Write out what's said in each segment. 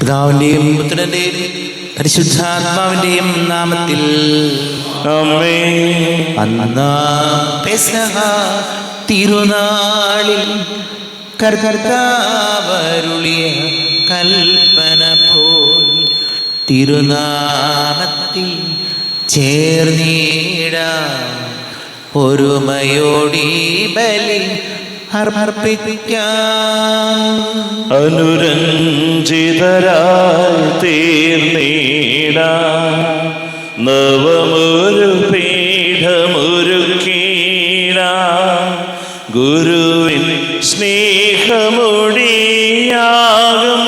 പിതാവിന്റെയും പുത്രന്റെയും പരിശുദ്ധാത്മാവിന്റെയും നാമത്തിൽ ആമേൻ. അന്നാ പെസഹ തിരുനാളിൽ കർത്താവരുളിയ കൽപ്പന പോൽ തിരുനാമത്തിൽ ചേർന്നിടാം. ഒരുമയോടി ബലി അർപ്പിക്കാം. അനുരഞ്ജിതരായി തീർന്നിടാം. നവമൊരു പീഠമൊരുക്കിടാം. ഗുരുവിൻ സ്നേഹമൊടിയാകും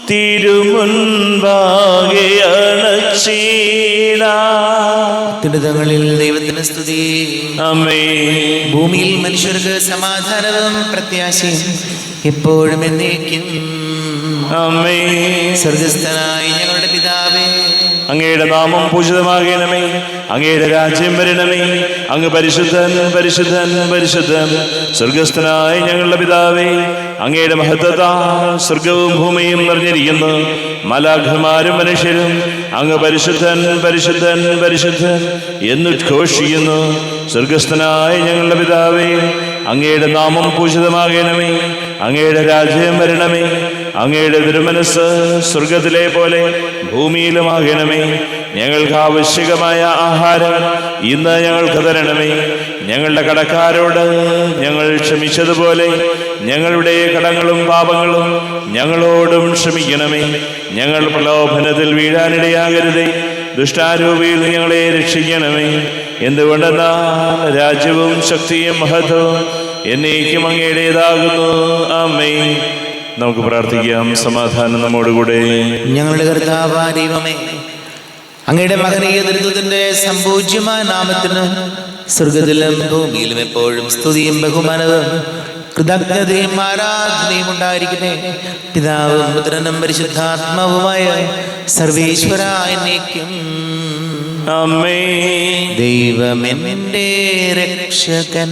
തിരുമുൻപാകെ അണച്ചിടാം. അത്യുന്നതങ്ങളിൽ ദൈവത്തിന് സ്തുതി. ആമേൻ. ഭൂമിയിൽ മനുഷ്യർക്ക് സമാധാനവും പ്രത്യാശയും എപ്പോഴും എന്നേക്കും. ആമേൻ. സ്വർഗസ്ഥനായ ഞങ്ങളുടെ പിതാവേ, അങ്ങയുടെ നാമം പൂജിതമാകണമേ. അങ്ങയുടെ രാജ്യം വരണമേ. അങ്ങ് പരിശുദ്ധൻ പരിശുദ്ധൻ പരിശുദ്ധൻ. സ്വർഗസ്ഥനായ ഞങ്ങളുടെ പിതാവേ, അങ്ങയുടെ മഹത്വത്താൽ സ്വർഗവും ഭൂമിയും നിറഞ്ഞിരിക്കുന്നു. മാലാഖമാരും മനുഷ്യരും അങ്ങ് പരിശുദ്ധൻ പരിശുദ്ധൻ പരിശുദ്ധൻ എന്നുദ്ഘോഷിക്കുന്നു. സ്വർഗസ്ഥനായ ഞങ്ങളുടെ പിതാവേ, അങ്ങയുടെ നാമം പൂജിതമാകണമേ. അങ്ങയുടെ രാജ്യം വരണമേ. അങ്ങയുടെ തിരുമനസ്സ് സ്വർഗത്തിലെ പോലെ ഭൂമിയിലുമാകണമേ. ഞങ്ങൾക്ക് ആവശ്യകമായ ആഹാരം ഇന്ന് ഞങ്ങൾക്ക് തരണമേ. ഞങ്ങളുടെ കടക്കാരോട് ഞങ്ങൾ ക്ഷമിച്ചതുപോലെ ഞങ്ങളുടെ കടങ്ങളും പാപങ്ങളും ഞങ്ങളോടും ക്ഷമിക്കണമേ. ഞങ്ങൾ പ്രലോഭനത്തിൽ വീഴാനിടയാകരുതേ. ദുഷ്ടാരൂപിയിൽ ഞങ്ങളെ രക്ഷിക്കണമേ. എന്തുകൊണ്ടെന്നാൽ രാജ്യവും ശക്തിയും മഹത്വവും എന്നേക്കും അങ്ങയുടേതാകുന്നു. ആമേൻ. നമുക്ക് പ്രാർത്ഥിക്കാം. സമാധാനം നമ്മോടുകൂടെ. ഞങ്ങളുടെ കർത്താവായ ദൈവമേ, അങ്ങയുടെ മകനീയ ദുരിതത്തിന്റെ സംപൂജ്യമായ നാമത്തിന് സ്വർഗത്തിലും ഭൂമിയിലും എപ്പോഴും സ്തുതിയും ബഹുമാനവും കൃതജ്ഞതയും ആരാധനയും ഉണ്ടായിരിക്കട്ടെ. പിതാവും പുത്രനും പരിശുദ്ധാത്മാവുമായ സർവേശ്വര എന്നേക്കും. ആമേൻ. ദൈവമെന്റെ രക്ഷകൻ,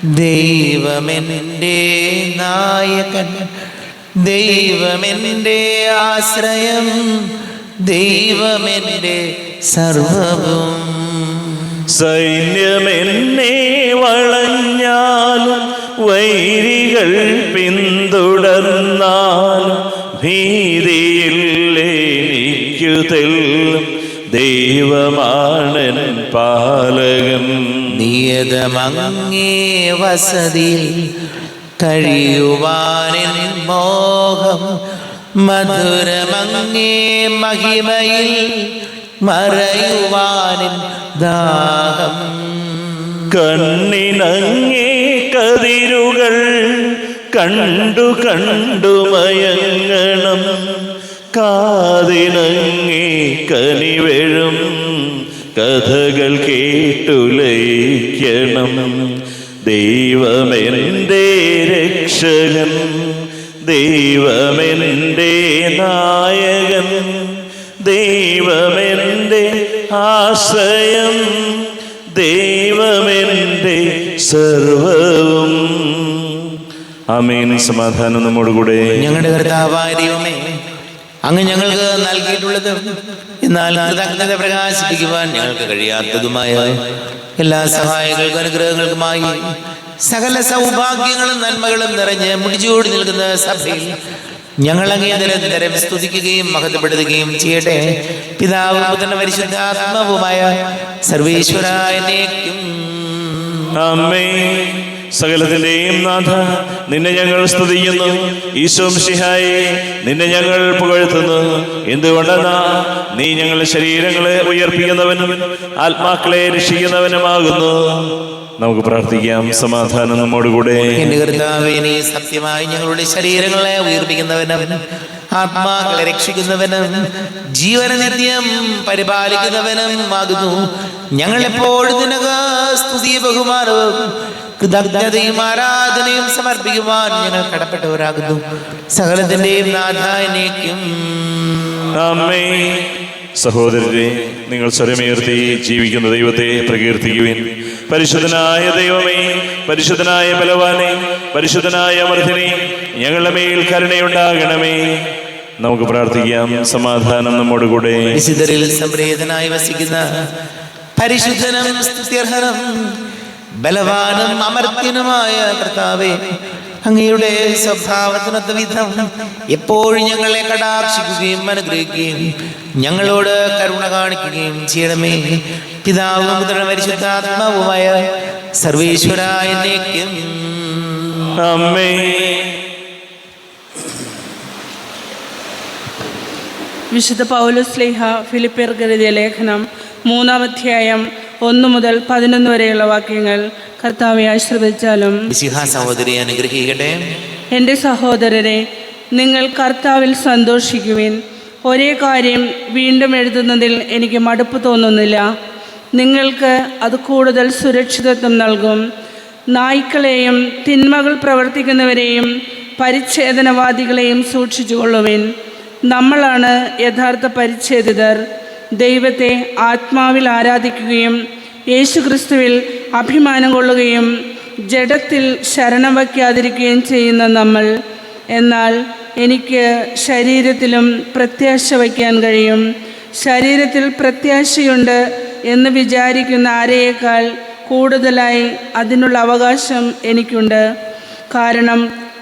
ദൈവമെന്റെ നായകൻ, ദൈവമെന്റെ ആശ്രയം, ദൈവമെന്റെ സർവവും. സൈന്യമെന്നെ വളഞ്ഞാലും വൈരികൾ പിന്തുടർന്നാലും ഭീതിയിൽ എനിക്കു തെല്ലും ദൈവമാണൻ പാലകൻ. നിയതമങ്ങേ വസതിയിൽ കഴിയുവാനിൻ മോഹം, മധുരമങ്ങേ മഹിമയിൽ മറയുവാനിൻ ദാഹം. കണ്ണിനങ്ങേ കതിരുകൾ കണ്ടു കണ്ടു മയങ്ങണം. കാതിനങ്ങേ കനിവെഴും കഥകൾ കേട്ടുലയിക്കണം. ദൈവമെന്റെ രക്ഷകൻ, ദൈവമെന്റെ നായകൻ, ദൈവമെന്റെ ആശ്രയം, ദൈവമെന്റെ സർവവും. ആമേൻ. സമാധാനം നമ്മോടുകൂടെ. ഞങ്ങളുടെ കർത്താവായ ദൈവമേ, അങ്ങ് ഞങ്ങൾക്ക് നൽകിയിട്ടുള്ളത് എന്നാൽ കൃതജ്ഞത പ്രകാശിപ്പിക്കുവാൻ ഞങ്ങൾക്ക് കഴിയാത്തതുമായ എല്ലാ സഹായങ്ങൾക്കും അനുഗ്രഹങ്ങൾക്കുമായി സകല സൗഭാഗ്യങ്ങളും നന്മകളും നിറഞ്ഞ് മുടിച്ചൂടി നിൽക്കുന്ന സഭയിൽ ഞങ്ങൾ അങ്ങേ നിരന്തരം സ്തുതിക്കുകയും മഹത്വപ്പെടുത്തുകയും ചെയ്യട്ടെ. പിതാവും പുത്രനും പരിശുദ്ധാത്മാവുമായ സർവേശ്വര എന്നേക്കും. ആമേൻ. സകലത്തിന്റെയും നാഥ, നിന്നെ ഞങ്ങൾ സ്തുതിക്കുന്നു. ഈശോ മിശിഹായേ, നിന്നെ ഞങ്ങൾ പുകഴ്ത്തുന്നു. എന്തുകൊണ്ടെന്നാ നീ ഞങ്ങളുടെ ശരീരങ്ങളെ ഉയർപ്പിക്കുന്നവനും ആത്മാക്കളെ രക്ഷിക്കുന്നവനുമാകുന്നു. നമുക്ക് പ്രാർത്ഥിക്കാം. സമാധാനം നമ്മോടുകൂടെ. എന്റെ കർത്താവേ, നീ സത്യമായി ഞങ്ങളുടെ ശരീരങ്ങളെ ഉയർപ്പിക്കുന്നവനും ആത്മാക്കളെ രക്ഷിക്കുന്നവനും ജീവനനിത്യം പരിപാലിക്കുന്നവനും ആകുന്നു. ഞങ്ങൾ എപ്പോഴും നിനക്ക് സ്തുതി ബഹുമാനവും കൃതജ്ഞതയും ആരാധനയും സമർപ്പിക്കുവാൻ ഞങ്ങൾ കടപ്പെട്ടവരാകുന്നു. സകലത്തിന്റെയും നാഥാനേക്കും. ആമേൻ. സഹോദരരെ, നിങ്ങൾ സ്വരമേർത്തി ജീവിക്കുന്ന ദൈവത്തെ പ്രകീർത്തിക്കുവിൻ. പരിശുദ്ധനായ ദൈവമേ, പരിശുദ്ധനായ ബലവാനെ, പരിശുദ്ധനായ അമർത്തിനെ, ഞങ്ങളുടെ മേൽ കരുണയുണ്ടാകണമേ. നമുക്ക് പ്രാർത്ഥിക്കാം. സമാധാനം നമ്മോടുകൂടെ. വിശുദ്ധരിൽ സംപ്രീതനായി വസിക്കുന്ന പരിശുദ്ധനും സ്തുത്യർഹനും ബലവാനും അമർത്യനുമായ കർത്താവേ, അങ്ങയുടെ സ്വഭാവത്തിനൊത്ത വിധം എപ്പോഴും ഞങ്ങളെ കടാക്ഷിക്കുകയും അനുഗ്രഹിക്കുകയും ഞങ്ങളോട് കരുണ കാണിക്കുകയും ചെയ്യണമേ. പിതാവും പുത്രനും പരിശുദ്ധാത്മാവുമായ സർവേശ്വരായ എന്നേക്കും ആമേൻ. വിശുദ്ധ പൗലോസ് ശ്ലീഹ ഫിലിപ്പിയർക്ക് എഴുതിയ ലേഖനം 3-ാം അധ്യായം 1 മുതൽ 11 വരെയുള്ള വാക്യങ്ങൾ കർത്താവെ ആശീർവദിച്ചാലും. മിശിഹാ സഹോദരി അനുഗ്രഹിക്കട്ടെ. എൻ്റെ സഹോദരരെ, നിങ്ങൾ കർത്താവിൽ സന്തോഷിക്കുവിൻ. ഒരേ കാര്യം വീണ്ടും എഴുതുന്നതിൽ എനിക്ക് മടുപ്പ് തോന്നുന്നില്ല. നിങ്ങൾക്ക് അത് കൂടുതൽ സുരക്ഷിതത്വം നൽകും. നായ്ക്കളെയും തിന്മകൾ പ്രവർത്തിക്കുന്നവരെയും പരിച്ഛേദനവാദികളെയും സൂക്ഷിച്ചുകൊള്ളുവിൻ. നമ്മളാണ് യഥാർത്ഥ പരിച്ഛേദിതർ. ദൈവത്തെ ആത്മാവിൽ ആരാധിക്കുകയും യേശുക്രിസ്തുവിൽ അഭിമാനം കൊള്ളുകയും ജഡത്തിൽ ശരണം വയ്ക്കാതിരിക്കുകയും ചെയ്യുന്ന നമ്മൾ. എന്നാൽ എനിക്ക് ശരീരത്തിലും പ്രത്യാശ വയ്ക്കാൻ കഴിയും. ശരീരത്തിൽ പ്രത്യാശയുണ്ട് എന്ന് വിചാരിക്കുന്ന ആരെയേക്കാൾ കൂടുതലായി അതിനുള്ള അവകാശം എനിക്കുണ്ട്. കാരണം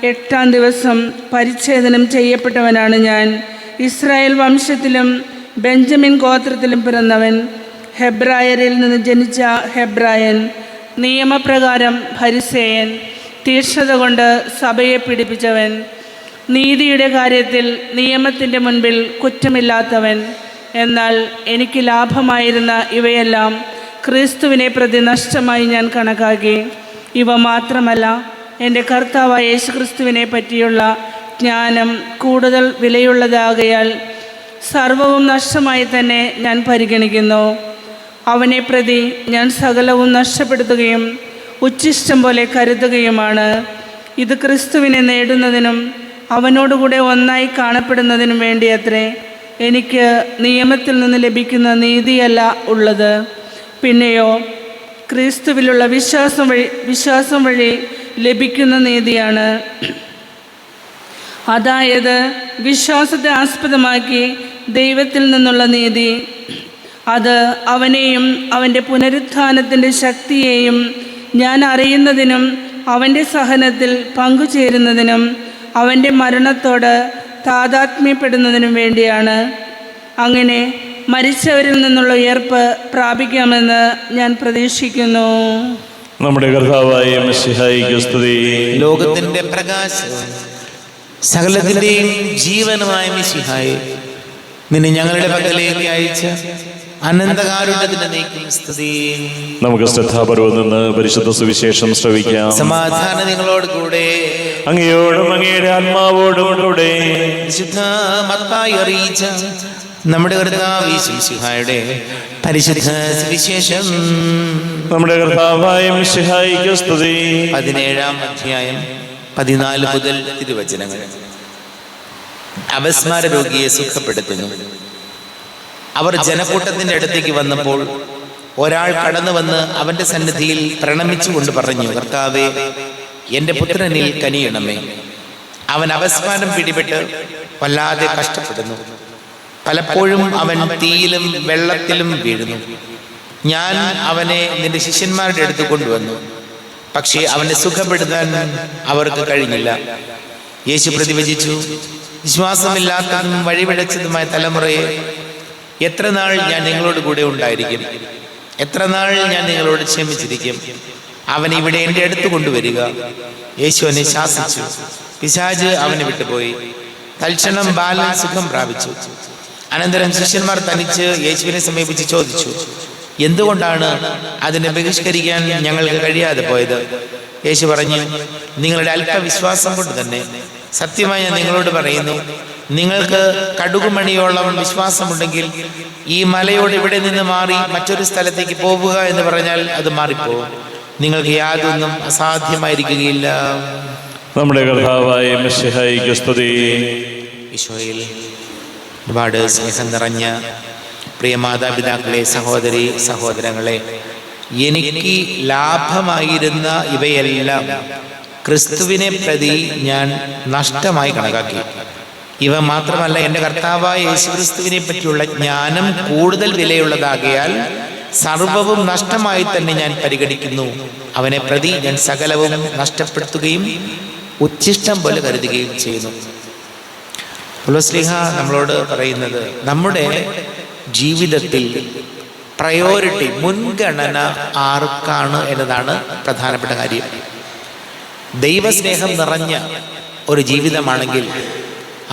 8-ാം ദിവസം പരിച്ഛേദനം ചെയ്യപ്പെട്ടവനാണ് ഞാൻ. ഇസ്രായേൽ വംശത്തിലും ബെഞ്ചമിൻ ഗോത്രത്തിലും പിറന്നവൻ, ഹെബ്രായരിൽ നിന്ന് ജനിച്ച ഹെബ്രായൻ, നിയമപ്രകാരം ഫരിസേയൻ, തീക്ഷ്ണത കൊണ്ട് സഭയെ പീഡിപ്പിച്ചവൻ, നീതിയുടെ കാര്യത്തിൽ നിയമത്തിൻ്റെ മുൻപിൽ കുറ്റമില്ലാത്തവൻ. എന്നാൽ എനിക്ക് ലാഭമായിരുന്ന ഇവയെല്ലാം ക്രിസ്തുവിനെ പ്രതി നഷ്ടമായി ഞാൻ കണക്കാക്കി. ഇവ മാത്രമല്ല, എൻ്റെ കർത്താവായ യേശുക്രിസ്തുവിനെ പറ്റിയുള്ള ജ്ഞാനം കൂടുതൽ വിലയുള്ളതാകയാൽ സർവവും നഷ്ടമായി തന്നെ ഞാൻ പരിഗണിക്കുന്നു. അവനെ പ്രതി ഞാൻ സകലവും നഷ്ടപ്പെടുത്തുകയും ഉച്ഛിഷ്ടം പോലെ കരുതുകയുമാണ്. ഇത് ക്രിസ്തുവിനെ നേടുന്നതിനും അവനോടുകൂടെ ഒന്നായി കാണപ്പെടുന്നതിനും വേണ്ടിയത്രേ. എനിക്ക് നിയമത്തിൽ നിന്ന് ലഭിക്കുന്ന നീതിയല്ല ഉള്ളത്, പിന്നെയോ ക്രിസ്തുവിലുള്ള വിശ്വാസം വഴി ലഭിക്കുന്ന നീതിയാണ്. അതായത് വിശ്വാസത്തെ ആസ്പദമാക്കി ദൈവത്തിൽ നിന്നുള്ള നീതി. അത് അവനെയും അവൻ്റെ പുനരുത്ഥാനത്തിൻ്റെ ശക്തിയെയും ഞാൻ അറിയുന്നതിനും അവൻ്റെ സഹനത്തിൽ പങ്കുചേരുന്നതിനും അവൻ്റെ മരണത്തോട് താതാത്മ്യപ്പെടുന്നതിനും വേണ്ടിയാണ്. അങ്ങനെ മരിച്ചവരിൽ നിന്നുള്ള ഉയർപ്പ് പ്രാപിക്കാമെന്ന് ഞാൻ പ്രതീക്ഷിക്കുന്നു. നമ്മുടെ കർത്താവായ മിശിഹായിക്ക് സ്തുതി. ലോകത്തിന്റെ പ്രകാശം സകലത്തിന്റെയും ജീവനുമായ മിശിഹായെ, നിന്നെ ഞങ്ങളുടെ പക്കലേക്ക് അയച്ച അനന്തകാരുണ്യത്തിന്റെ നീക്കും സ്തുതി. നമുക്ക് ശ്രദ്ധാപൂർവ്വം നിന്ന് പരിശുദ്ധ സുവിശേഷം ശ്രവിക്കാം. സമാധാനം നിങ്ങളോട് കൂടെ. അങ്ങയോടും അങ്ങയുടെ ആത്മാവോടും കൂടെ. വിശുദ്ധ മത്തായി അറിയിച്ച നമ്മുടെ കർത്താവ് മിശിഹായുടെ പരിശുദ്ധ സുവിശേഷം. നമ്മുടെ കർത്താവായ മിശിഹായിക്ക് സ്തുതി. 17-ാം അധ്യായം 14 മുതൽ തിരുവചനങ്ങൾ. അപസ്മാര രോഗിയെ സുഖപ്പെടുത്തുന്നു. അവർ ജനക്കൂട്ടത്തിന്റെ അടുത്തേക്ക് വന്നപ്പോൾ ഒരാൾ കടന്നു വന്ന് അവന്റെ സന്നിധിയിൽ പ്രണമിച്ചുകൊണ്ട് പറഞ്ഞു, കർത്താവേ, എൻ്റെ പുത്രനിൽ കനിയണമേ. അവൻ അപസ്മാരം പിടിപെട്ട് വല്ലാതെ കഷ്ടപ്പെടുന്നു. പലപ്പോഴും അവൻ തീയിലും വെള്ളത്തിലും വീഴുന്നു. ഞാൻ അവനെ നിന്റെ ശിഷ്യന്മാരുടെ അടുത്ത് കൊണ്ടുവന്നു, പക്ഷേ അവനെ സുഖപ്പെടുത്താൻ അവർക്ക് കഴിഞ്ഞില്ല. യേശു പ്രതിവചിച്ചു, വിശ്വാസമില്ലാത്തതും വഴിപിഴച്ചതുമായ തലമുറയെ, എത്ര നാൾ ഞാൻ നിങ്ങളോട് കൂടെ ഉണ്ടായിരിക്കും? എത്ര നാൾ ഞാൻ നിങ്ങളോട് ക്ഷമിച്ചിരിക്കും? അവൻ ഇവിടെ എൻ്റെ അടുത്ത് കൊണ്ടുവരിക. യേശു അവനെ ശാസിച്ചു. പിശാച് അവനെ വിട്ടുപോയി. തൽക്ഷണം ബാലൻ സുഖം പ്രാപിച്ചു. അനന്തരം ശിഷ്യന്മാർ തനിച്ച് യേശുവിനെ സമീപിച്ച് ചോദിച്ചു, എന്തുകൊണ്ടാണ് അതിനെ ബഹിഷ്കരിക്കാൻ ഞങ്ങൾക്ക് കഴിയാതെ പോയത്? യേശു പറഞ്ഞു, നിങ്ങളുടെ അല്പവിശ്വാസം കൊണ്ട് തന്നെ. സത്യമായി ഞാൻ നിങ്ങളോട് പറയുന്നു, നിങ്ങൾക്ക് കടുകുമണിയോളം വിശ്വാസമുണ്ടെങ്കിൽ ഈ മലയോട് ഇവിടെ നിന്ന് മാറി മറ്റൊരു സ്ഥലത്തേക്ക് പോവുക എന്ന് പറഞ്ഞാൽ അത് മാറിപ്പോകും. നിങ്ങൾക്ക് യാതൊന്നും അസാധ്യമായിരിക്കുകയില്ല. നമ്മുടെ കർത്താവായ മിശിഹായിക്ക് സ്തുതി. ഈശോയിൽ ഒരുപാട് സ്നേഹം നിറഞ്ഞ പ്രിയ മാതാപിതാക്കളെ, സഹോദരി സഹോദരങ്ങളെ, എനിക്ക് ലാഭമായിരുന്ന ഇവയെല്ലാം ക്രിസ്തുവിനെ പ്രതി ഞാൻ നഷ്ടമായി കണക്കാക്കി. ഇവ മാത്രമല്ല, എൻ്റെ കർത്താവായ യേശുക്രിസ്തുവിനെ പറ്റിയുള്ള ജ്ഞാനം കൂടുതൽ വിലയുള്ളതാകയാൽ സർവവും നഷ്ടമായി തന്നെ ഞാൻ പരിഗണിക്കുന്നു. അവനെ പ്രതി ഞാൻ സകലവും നഷ്ടപ്പെടുത്തുകയും ഉച്ഛിഷ്ടം പോലെ കരുതുകയും ചെയ്യുന്നു. പൗലോസ്ലീഹ നമ്മളോട് പറയുന്നത്, നമ്മുടെ ജീവിതത്തിൽ പ്രയോറിറ്റി, മുൻഗണന ആർക്കാണ് എന്നതാണ് പ്രധാനപ്പെട്ട കാര്യം. ദൈവസ്നേഹം നിറഞ്ഞ ഒരു ജീവിതമാണെങ്കിൽ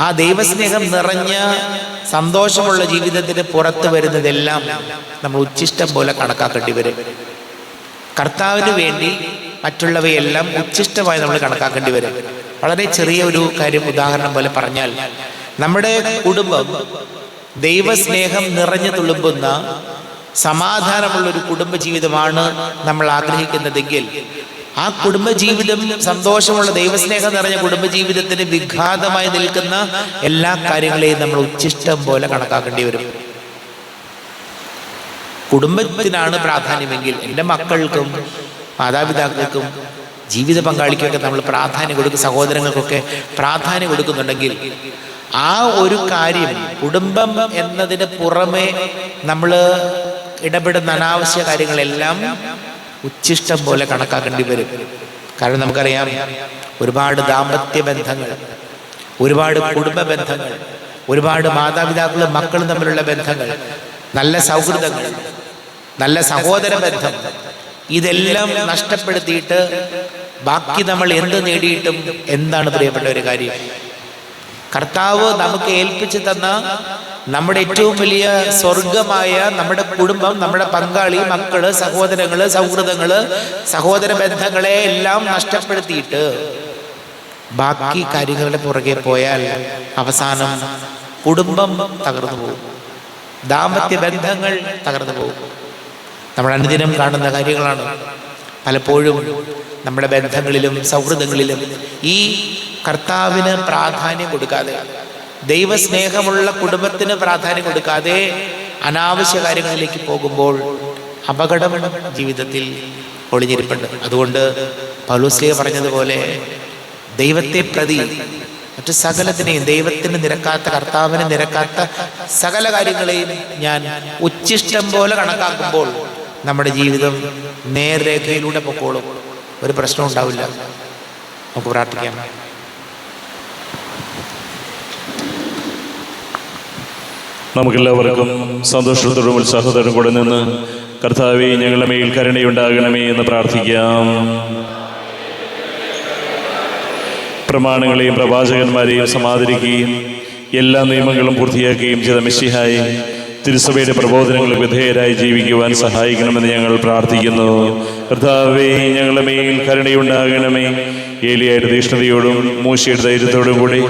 ആ ദൈവസ്നേഹം നിറഞ്ഞ സന്തോഷമുള്ള ജീവിതത്തിന് പുറത്തു വരുന്നതെല്ലാം നമ്മൾ ഉച്ഛിഷ്ടം പോലെ കണക്കാക്കേണ്ടി വരും. കർത്താവിന് വേണ്ടി മറ്റുള്ളവയെല്ലാം ഉച്ഛിഷ്ടമായി നമ്മൾ കണക്കാക്കേണ്ടി വരും. വളരെ ചെറിയ ഒരു കാര്യം ഉദാഹരണം പോലെ പറഞ്ഞാൽ, നമ്മുടെ കുടുംബം ദൈവസ്നേഹം നിറഞ്ഞു തുളുമ്പുന്ന സമാധാനമുള്ളൊരു കുടുംബജീവിതമാണ് നമ്മൾ ആഗ്രഹിക്കുന്നതെങ്കിൽ ആ കുടുംബജീവിതം സന്തോഷമുള്ള ദൈവസ്നേഹം നിറഞ്ഞ കുടുംബജീവിതത്തിന് വിഘാതമായി നിൽക്കുന്ന എല്ലാ കാര്യങ്ങളെയും നമ്മൾ ഉച്ഛിഷ്ടം പോലെ കണക്കാക്കേണ്ടി വരും. കുടുംബത്തിനാണ് പ്രാധാന്യമെങ്കിൽ എൻ്റെ മക്കൾക്കും മാതാപിതാക്കൾക്കും ജീവിത പങ്കാളിക്കൊക്കെ നമ്മൾ പ്രാധാന്യം കൊടുക്കും, സഹോദരങ്ങൾക്കൊക്കെ പ്രാധാന്യം കൊടുക്കുന്നുണ്ടെങ്കിൽ ആ ഒരു കാര്യം, കുടുംബം എന്നതിന് പുറമെ നമ്മൾ ഇടപെടുന്ന അനാവശ്യ കാര്യങ്ങളെല്ലാം ഉച്ഛിഷ്ടം പോലെ കണക്കാക്കേണ്ടി വരും. കാരണം നമുക്കറിയാം, ഒരുപാട് ദാമ്പത്യ ബന്ധങ്ങൾ, ഒരുപാട് കുടുംബ ബന്ധങ്ങൾ, ഒരുപാട് മാതാപിതാക്കളും മക്കളും തമ്മിലുള്ള ബന്ധങ്ങൾ, നല്ല സൗഹൃദങ്ങൾ, നല്ല സഹോദര ബന്ധം, ഇതെല്ലാം നഷ്ടപ്പെടുത്തിയിട്ട് ബാക്കി നമ്മൾ എന്ത് നേടിയിട്ടും എന്താണ് പ്രിയപ്പെട്ട ഒരു കാര്യം? കർത്താവ് നമുക്ക് ഏൽപ്പിച്ചു തന്ന നമ്മുടെ ഏറ്റവും വലിയ സ്വർഗമായ നമ്മുടെ കുടുംബം, നമ്മുടെ പങ്കാളി, മക്കള്, സഹോദരങ്ങള്, സൗഹൃദങ്ങള്, സഹോദര ബന്ധങ്ങളെ എല്ലാം നഷ്ടപ്പെടുത്തിയിട്ട് ബാക്കി കാര്യങ്ങളുടെ പുറകെ പോയാൽ അവസാനം കുടുംബം തകർന്നു പോകും, ദാമ്പത്യ ബന്ധങ്ങൾ തകർന്നു പോകും. നമ്മൾ അനുദിനം കാണുന്ന കാര്യങ്ങളാണ്. പലപ്പോഴും നമ്മുടെ ബന്ധങ്ങളിലും സൗഹൃദങ്ങളിലും ഈ കർത്താവിന് പ്രാധാന്യം കൊടുക്കാതെ, ദൈവസ്നേഹമുള്ള കുടുംബത്തിന് പ്രാധാന്യം കൊടുക്കാതെ അനാവശ്യ കാര്യങ്ങളിലേക്ക് പോകുമ്പോൾ അപകടം ജീവിതത്തിൽ ഒളിഞ്ഞിരിപ്പുണ്ട്. അതുകൊണ്ട് പൗലോസ് പറഞ്ഞതുപോലെ, ദൈവത്തെ പ്രതി മറ്റു സകലത്തിനെയും, ദൈവത്തിന് നിരക്കാത്ത, കർത്താവിന് നിരക്കാത്ത സകല കാര്യങ്ങളെയും ഞാൻ ഉച്ഛിഷ്ടം പോലെ കണക്കാക്കുമ്പോൾ നമ്മുടെ ജീവിതം നേർരേഖയിലൂടെ പൊക്കോളും, ഒരു പ്രശ്നം ഉണ്ടാവില്ല. നമുക്ക് പ്രാർത്ഥിക്കാം. നമുക്കെല്ലാവർക്കും സന്തോഷത്തോടും ഉത്സാഹത്തോടും കൂടെ നിന്ന് കർത്താവേ, ഞങ്ങളുടെ മേൽ കരുണയുണ്ടാകണമേ എന്ന് പ്രാർത്ഥിക്കാം. പ്രമാണങ്ങളെയും പ്രവാചകന്മാരെയും സമാദരിക്കുകയും എല്ലാ നിയമങ്ങളും പൂർത്തിയാക്കുകയും ചെയ്ത മിശിഹായെ, തിരുസഭയുടെ പ്രബോധനങ്ങൾക്ക് വിധേയരായി ജീവിക്കുവാൻ സഹായിക്കണമെന്ന് ഞങ്ങൾ പ്രാർത്ഥിക്കുന്നു. കർത്താവേ, ഞങ്ങളുടെ മേൽ കരുണയുണ്ടാകണമേ. ഏലിയായുടെ തീഷ്ണതയോടും മൂശയുടെ ധൈര്യത്തോടും കൂടി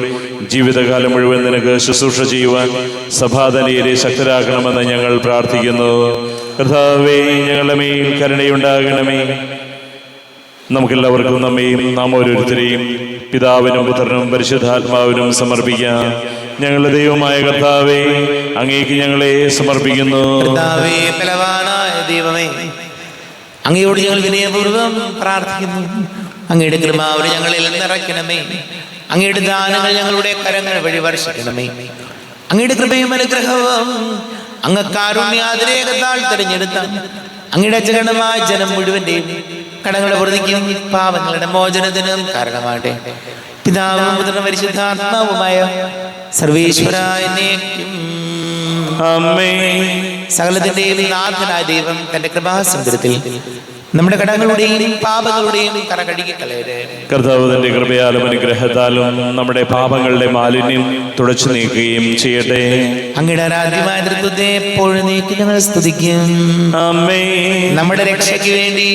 ജീവിതകാലം മുഴുവൻ നിനക്ക് ശുശ്രൂഷ ചെയ്യുവാൻ സഭാതനീയരെ ശക്തരാക്കണമെന്ന് ഞങ്ങൾ പ്രാർത്ഥിക്കുന്നു. കർത്താവേ, ഞങ്ങളുടെ മേൽ കരുണയുണ്ടാകണമേ. നമുക്കെല്ലാവർക്കും നമ്മയും നാം ഓരോരുത്തരെയും പിതാവിനും പുത്രനും പരിശുദ്ധാത്മാവിനും സമർപ്പിക്കാം. ഞങ്ങളുടെ ദൈവമായ കർത്താവേ, അങ്ങേക്ക് ഞങ്ങളെ സമർപ്പിക്കുന്നു. കർത്താവേ, ബലവാനായ ദൈവമേ, അങ്ങയോട് ഞങ്ങൾ വിനയപൂർവ്വം പ്രാർത്ഥിക്കുന്നു. അങ്ങയുടെ കൃപാവരെ ഞങ്ങളിൽ നിറയ്ക്കണമേ. അങ്ങയുടെ ദാനങ്ങൾ ഞങ്ങളുടെ കരങ്ങൾ വഴി വർഷിക്കണമേ. അങ്ങയുടെ കൃപയും അനുഗ്രഹവും അങ്ങ് കാരുണ്യാതിരേകത്താൽ തിരഞ്ഞെടുത്ത അങ്ങയുടെ അജഗണമായ ജനം മുഴുവന്റെയും കടങ്ങളുടെ പ്രതിക്കും പാപങ്ങളുടെ മോചനത്തിനും കാരണമാകട്ടെ. പിതാവും പുത്രനും പരിശുദ്ധാത്മാവുമായ സർവേശ്വരായ സകലത്തിന്റെയും നാഥനായ ദൈവം തന്റെ കൃപാസമുദ്രത്തിൽ നമ്മുടെ കടങ്ങളുടെയും പാപങ്ങളുടെയും കറ കഴുകിക്കളയട്ടെ. കർത്താവ് തന്റെ കൃപയാലും അനുഗ്രഹത്താലും നമ്മുടെ പാപങ്ങളുടെ മാലിന്യം തുടച്ചു നീക്കുകയും ചെയ്യട്ടെ. അങ്ങയുടെ ആരാധ്യമായ തൃത്വത്തെ എപ്പോഴും നീക്കി ഞങ്ങൾ സ്തുതിക്കും. നമ്മുടെ രക്ഷയ്ക്ക് വേണ്ടി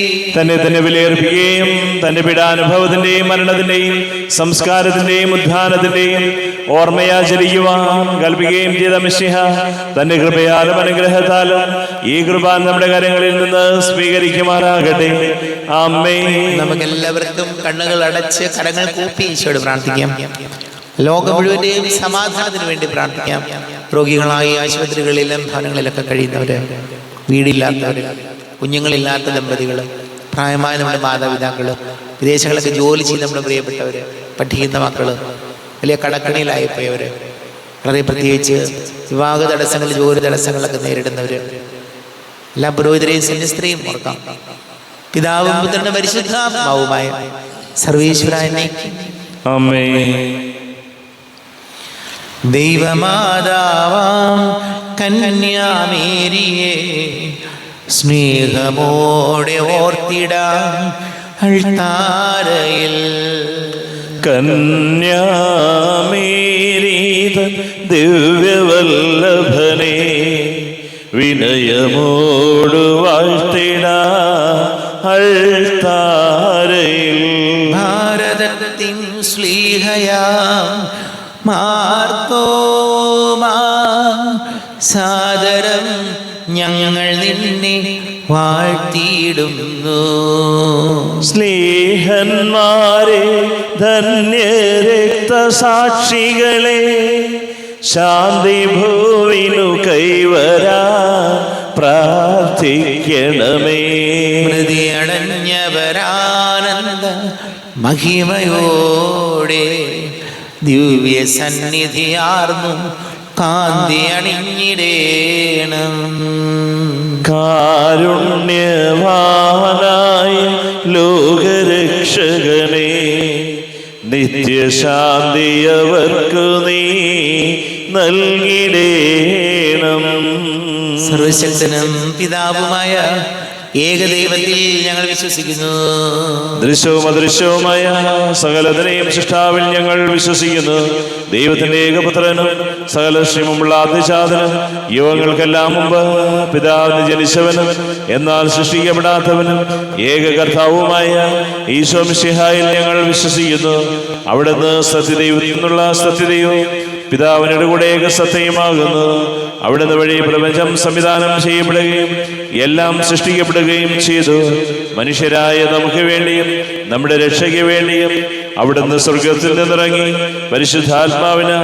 തന്നെ വിലയേർപ്പിക്കുകയും തന്റെ പീഡാനുഭവത്തിന്റെയും മരണത്തിന്റെയും സംസ്കാരത്തിന്റെയും ഉദ്ധാനത്തിന്റെയും ഓർമ്മയാചരിക്കുവാൻ കൽപ്പിക്കുകയും ചെയ്ത മിശിഹ തന്റെ കൃപയാലും അനുഗ്രഹത്താലും ഈ കൃപ നമ്മുടെ കരങ്ങളിൽ നിന്ന് സ്വീകരിക്കുമാറാകട്ടെ. നമുക്ക് എല്ലാവർക്കും കണ്ണുകൾ അടച്ച് കരങ്ങൾ കൂപ്പി ഈശോയോട് പ്രാർത്ഥിക്കാം. ലോകം മുഴുവന്റെയും സമാധാനത്തിന് വേണ്ടി പ്രാർത്ഥിക്കാം. രോഗികളായി ആശുപത്രികളിലും ഭവനങ്ങളിലൊക്കെ കഴിയുന്നവര്, വീടില്ലാത്തവര്, കുഞ്ഞുങ്ങളില്ലാത്ത ദമ്പതികള്, പ്രായമായ നമ്മുടെ മാതാപിതാക്കള്, വിദേശങ്ങളൊക്കെ ജോലി ചെയ്ത് നമ്മുടെ പ്രിയപ്പെട്ടവര്, പഠിക്കുന്ന മക്കള്, വലിയ കടക്കണിയിലായിപ്പോയവര്, വളരെ പ്രത്യേകിച്ച് വിവാഹ തടസ്സങ്ങൾ, ജോലി തടസ്സങ്ങളൊക്കെ നേരിടുന്നവർ എല്ലാ പുരോഹിതരെയും സന്യസ്ത്രീയും ഓർക്കാം. പിതാവും പുത്രനും പരിശുദ്ധാത്മാവുമായ സർവീശ്വരനെ ദൈവമാതാവാം കന്യാമേരിയെ സ്നേഹമോടെ ഓർത്തിടാം അൾത്താരയിൽ. കന്യാമേരീതൻ ദിവ്യവല്ലഭനെ വിനയമോടു വാഴ്ത്തിടാം അൾത്താരയിൽ. ഭാരതത്തിൻ ശ്ലീഹയാം മാർത്തോമാ സാദരം ഞങ്ങൾ നിന്നെ വാഴ്ത്തിയിടുന്നു. സ്നേഹന്മാരെ ധന്യരക്തസാക്ഷികളെ ശാന്തി ഭൂവിനു കൈവരാ പ്രാർത്ഥിക്കണമേ. ഹൃദയടഞ്ഞവരാനന്ദ മഹിമയോടെ ദിവ്യ സന്നിധിയാർന്നു കാന്തി അണിഞ്ഞിടേണം. കാരുണ്യവാനായ ലോകരക്ഷകനെ നിത്യശാന്തി അവർക്കു നീ നൽകിടേണം. സർവശക്തനും പിതാവുമായ ഏകദൈവത്തിൽ ഞങ്ങൾ വിശ്വസിക്കുന്നു. ദൃശ്യവും അദൃശ്യവുമായ സകലതിനെയും സൃഷ്ടാവിൽ ഞങ്ങൾ വിശ്വസിക്കുന്നു. ദൈവത്തിന്റെ ഏകപുത്രനും സകല ശ്രീമുള്ള ആദ്യജാതനും യുവങ്ങൾക്കെല്ലാം മുമ്പ് പിതാവിന് ജനിച്ചവനും എന്നാൽ സൃഷ്ടിക്കപ്പെടാത്തവനും ഏകകർത്താവുമായ ഈശോ മിശിഹായിൽ ഞങ്ങൾ വിശ്വസിക്കുന്നു. അവിടുന്ന് സത്യദൈവത്തിൽ നിന്നുള്ള സത്യദൈവം പിതാവിനോട് കൂടെ ഏകസത്യമാകുന്നു. അവിടുന്ന് വഴി പ്രപഞ്ചം സംവിധാനം ചെയ്യപ്പെടുകയും എല്ലാം സൃഷ്ടിക്കപ്പെടുകയും ചെയ്തു. മനുഷ്യരായ നമുക്ക് വേണ്ടിയും നമ്മുടെ രക്ഷയ്ക്ക് വേണ്ടിയും അവിടുന്ന് സ്വർഗത്തിൽ നിന്നിറങ്ങി പരിശുദ്ധാത്മാവിന്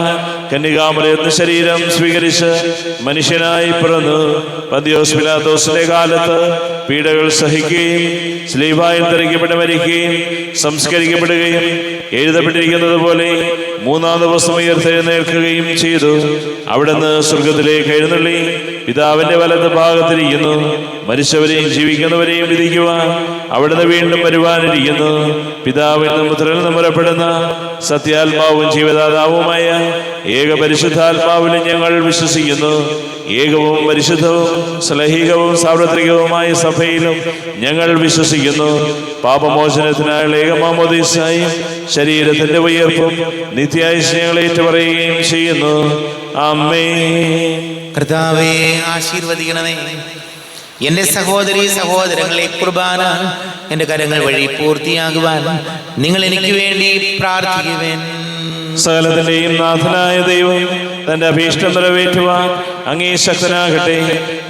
കന്യകാമറിയത്തിന് ശരീരം സ്വീകരിച്ച് മനുഷ്യനായി പിറന്നു. പന്തിയോസ് പിലാത്തോസിന്റെ കാലത്ത് പീഡകൾ സഹിക്കുകയും സ്ലീബായിൽ തെറിക്കപ്പെട്ട് മരിക്കുകയും സംസ്കരിക്കപ്പെടുകയും എഴുതപ്പെട്ടിരിക്കുന്നത് പോലെ മൂന്നാം ദിവസം ഉയർത്തെഴുന്നേൽക്കുകയും ചെയ്തു. അവിടുന്ന് സ്വർഗത്തിലേക്ക് എഴുന്നള്ളി പിതാവിന്റെ വലത്ത് ഭാഗത്തിരിക്കുന്നു. മരിച്ചവരെയും ജീവിക്കുന്നവരെയും വിധിക്കുവാൻ അവിടുന്ന് വീണ്ടും വരുവാനിരിക്കുന്നു. പിതാവിൽ നിന്നും പുത്രനിൽ നിന്നും പുറപ്പെടുന്ന സത്യാത്മാവും ജീവദാതാവുമായ ഏക പരിശുദ്ധാത്മാവിലും ഞങ്ങൾ വിശ്വസിക്കുന്നു. ഏകവും പരിശുദ്ധവും സ്ലൈഹികവും സാർവത്രികവുമായ സഭയിലും ഞങ്ങൾ വിശ്വസിക്കുന്നു. പാപമോചനത്തിനായുള്ള ഏകമാമോദീസായും ശരീരത്തിന്റെ ഉയർപ്പും നിത്യായുസ്യങ്ങളെ ഏറ്റുപറയുകയും ചെയ്യുന്നു. ആമേൻ. കർത്താവേ, ആശീർവദിക്കണമേ. എന്റെ സഹോദരി സഹോദരങ്ങളെ, കുർബാന എന്റെ കരങ്ങൾ വഴി പൂർത്തിയാകുവാൻ നിങ്ങൾ എനിക്ക് വേണ്ടി പ്രാർത്ഥിക്കുവേൻ. സകലത്തിന്റെയും നാഥനായ ദൈവം തന്റെ അഭീഷ്ടം നിറവേറ്റുവാൻ അങ്ങേ ശക്തനാകട്ടെ.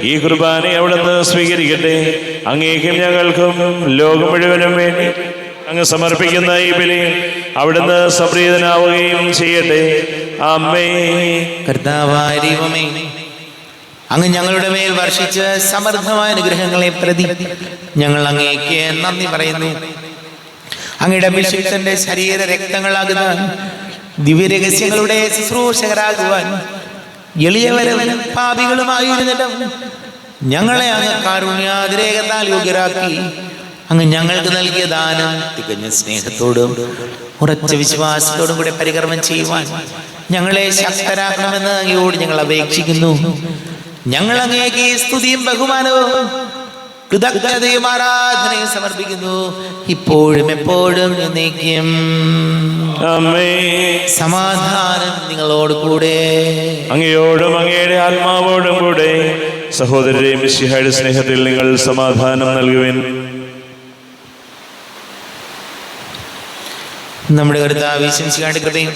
ഈ കുർബാന അവിടുന്ന് സ്വീകരിക്കട്ടെ. അങ്ങേക്കും ഞങ്ങൾക്കും ലോകം മുഴുവനും വേണ്ടി അങ്ങ് സമർപ്പിക്കുന്ന ഈ ബലി അവിടുന്ന് സംപ്രീതനാവുകയും ചെയ്യട്ടെ. ആമേൻ. കർത്താവായ ദൈവമേ, അങ്ങ് ഞങ്ങളുടെ മേൽ വർഷിച്ച സമൃദ്ധമായ അനുഗ്രഹങ്ങളെ പ്രതി ഞങ്ങൾ അങ്ങേക്ക് നന്ദി പറയുന്നു. അങ്ങയുടെ അഭിഷിക്തന്റെ ശരീര രക്തങ്ങളാകുന്ന ദിവ്യരഹസ്യങ്ങളുടെ ശുശ്രൂഷകരാകുവാൻ എളിയവരും പാപികളുമായിരുന്നിട്ടും ഞങ്ങളെ അങ്ങ് കാരുണ്യാതിരേകത്താൽ യോഗ്യരാക്കി അങ്ങ് ഞങ്ങൾക്ക് നൽകിയ ദാനം തികഞ്ഞ സ്നേഹത്തോടും ഉറച്ച വിശ്വാസത്തോടും കൂടെ പരികർമ്മം ചെയ്യുവാൻ ഞങ്ങളെ ശക്തരാക്കണമെന്ന് അങ്ങയോട് ഞങ്ങൾ അപേക്ഷിക്കുന്നു. ഞങ്ങൾ അങ്ങേക്ക് സ്തുതിയും ബഹുമാനവും കൃതജ്ഞതയും ആരാധനയും സമർപ്പിക്കുന്നു, ഇപ്പോഴും എപ്പോഴും എന്നേക്കും. ആമേൻ. സമാധാനം നിങ്ങളോട് കൂടെ. അങ്ങയോടും അങ്ങയുടെ ആത്മാവോടും കൂടെ. സഹോദരരെ, മിശിഹായുടെ സ്നേഹത്തിൽ നിങ്ങൾ സമാധാനം നൽകുവിൻ. നമ്മുടെ കർത്താവ് യേശുമിശിഹായുടെ കൃപയും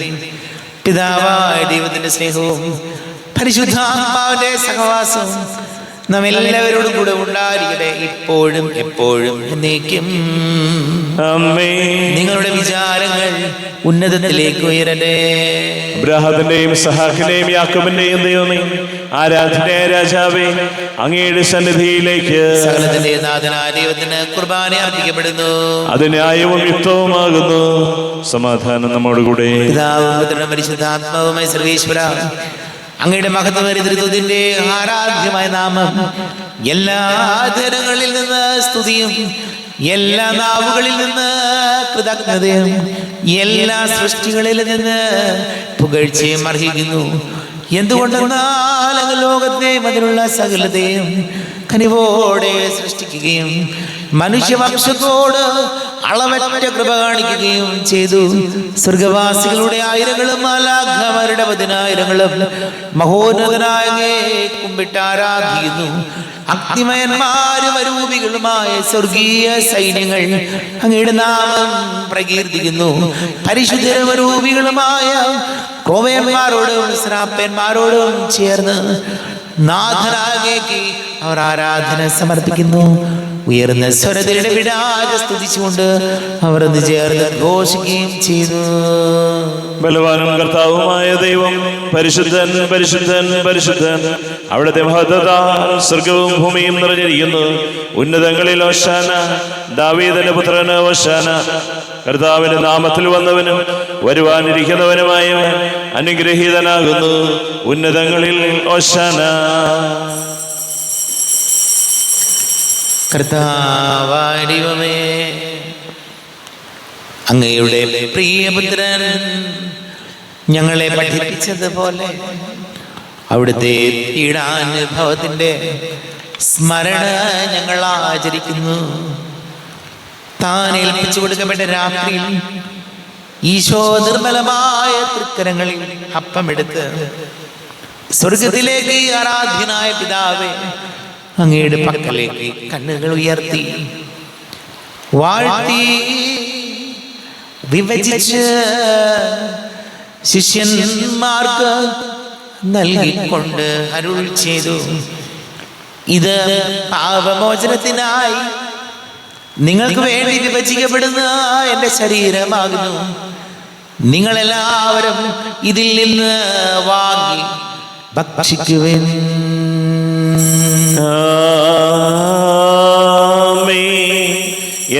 പിതാവായ ദൈവത്തിന്റെ സ്നേഹവും പരിശുദ്ധാത്മാവിന്റെ സഹവാസവും നാം എല്ലാവരോടും കൂടെ ഉണ്ടായിരിക്കട്ടെ, ഇപ്പോഴും എപ്പോഴും എന്നേക്കും. ആമേൻ. നിങ്ങളുടെ വിചാരങ്ങൾ ഉന്നതത്തിലേക്ക് ഉയരട്ടെ. അബ്രാഹത്തിന്റെയും സഹാക്കിന്റെയും യാക്കോബിന്റെയും ദൈവമേ, ആരാധനയായ രാജാവേ, അങ്ങയുടെ സന്നിധിയിലേക്ക് സകലത്തിന്റെ നാഥനായ ദൈവത്തിന് കുർബാന അർപ്പിക്കപ്പെടുന്നു. അത് ന്യായവും യുക്തവുമാകുന്നു. സമാധാനം നമ്മോടുകൂടെ. പിതാവും പുത്രനും പരിശുദ്ധാത്മാവുമായ സർവേശ്വര, അങ്ങയുടെ മഹത്വമേറിയ ത്രിത്വത്തിന്റെ ആരാധ്യമായ നാമം എല്ലാ ധനങ്ങളിൽ നിന്ന് സ്തുതിയും, എല്ലാ നാവുകളിൽ നിന്ന് കൃതജ്ഞതയും, എല്ലാ സൃഷ്ടികളിൽ നിന്ന് പുകഴ്ചയും അർഹിക്കുന്നു. എന്തുകൊണ്ടെന്നാൽ അങ്ങ് ലോകത്തെ അതിലുള്ള സകലതയും കനിവോടെ സൃഷ്ടിക്കുകയും മനുഷ്യവംശത്തോട് അളവറ്റ കൃപ കാണിക്കുകയും ചെയ്തു. സ്വർഗവാസികളുടെ ആയിരങ്ങളും മാലാഖമാരുടെ 10,000ങ്ങളും മഹോന്നതനായ കുമ്പിട്ട് ആരാധിക്കുന്നു. അഗ്നിമയന്മാരും അരൂപികളുമായ സ്വർഗീയ സൈന്യങ്ങൾ അങ്ങയുടെ നാമം പ്രകീർത്തിക്കുന്നു. പരിശുദ്ധരും അരൂപികളുമായ ക്രോവന്മാരോടും ശ്രാപ്പന്മാരോടും ചേർന്ന് നാഥനാകേക്ക് അവർ ആരാധന സമർപ്പിക്കുന്നു. ഉയർന്ന സ്വരത്തിലെ വിടാതെ സ്തുതിച്ചുകൊണ്ട് അവർ ഒന്ന് ചേർന്ന് ഘോഷിക്കുകയും ചെയ്തു. ബലവാനും കർത്താവുമായ ദൈവം പരിശുദ്ധൻ, പരിശുദ്ധൻ, പരിശുദ്ധൻ. അവിടുത്തെ മഹത്വത്താൽ സ്വർഗവും ഭൂമിയും നിറഞ്ഞിരിക്കുന്നു. ഉന്നതങ്ങളിൽ ഓശാന, ദാവീദിന്റെ പുത്രന് ഓശാന. കർത്താവിന്റെ നാമത്തിൽ വന്നവനും വരുവാനിരിക്കുന്നവനുമായവൻ അനുഗ്രഹീതനാകുന്നു. ഉന്നതങ്ങളിൽ ഓശാന. കർത്താവായ ദൈവമേ, അങ്ങയുടെ പ്രിയപുത്രൻ ഞങ്ങളെ പഠിപ്പിച്ചതുപോലെ അവിടുത്തെ പീഡാനുഭവത്തിന്റെ സ്മരണ ഞങ്ങൾ ആചരിക്കുന്നു. താൻ ഏൽപ്പിച്ചു കൊടുക്കപ്പെട്ട രാത്രിയിൽ ഈശോ നിർമ്മലമായ തൃക്കരങ്ങളിൽ അപ്പമെടുത്ത് സ്വർഗത്തിലേക്ക് ആരാധ്യനായ പിതാവേ, അങ്ങയുടെ പക്കലേക്ക് കണ്ണുകൾ ഉയർത്തി വാഴ്ത്തി വിഭജിച്ച് ശിഷ്യന്മാർക്ക് നൽകിക്കൊണ്ട് അരുൾ ചെയ്തു, ഇത് പാപമോചനത്തിനായി നിങ്ങൾക്ക് വേണ്ടി വിഭജിക്കപ്പെടുന്ന എൻ്റെ ശരീരമാകുന്നു. നിങ്ങളെല്ലാവരും ഇതിൽ നിന്ന് വാങ്ങി ഭക്ഷിക്കുവിൻ.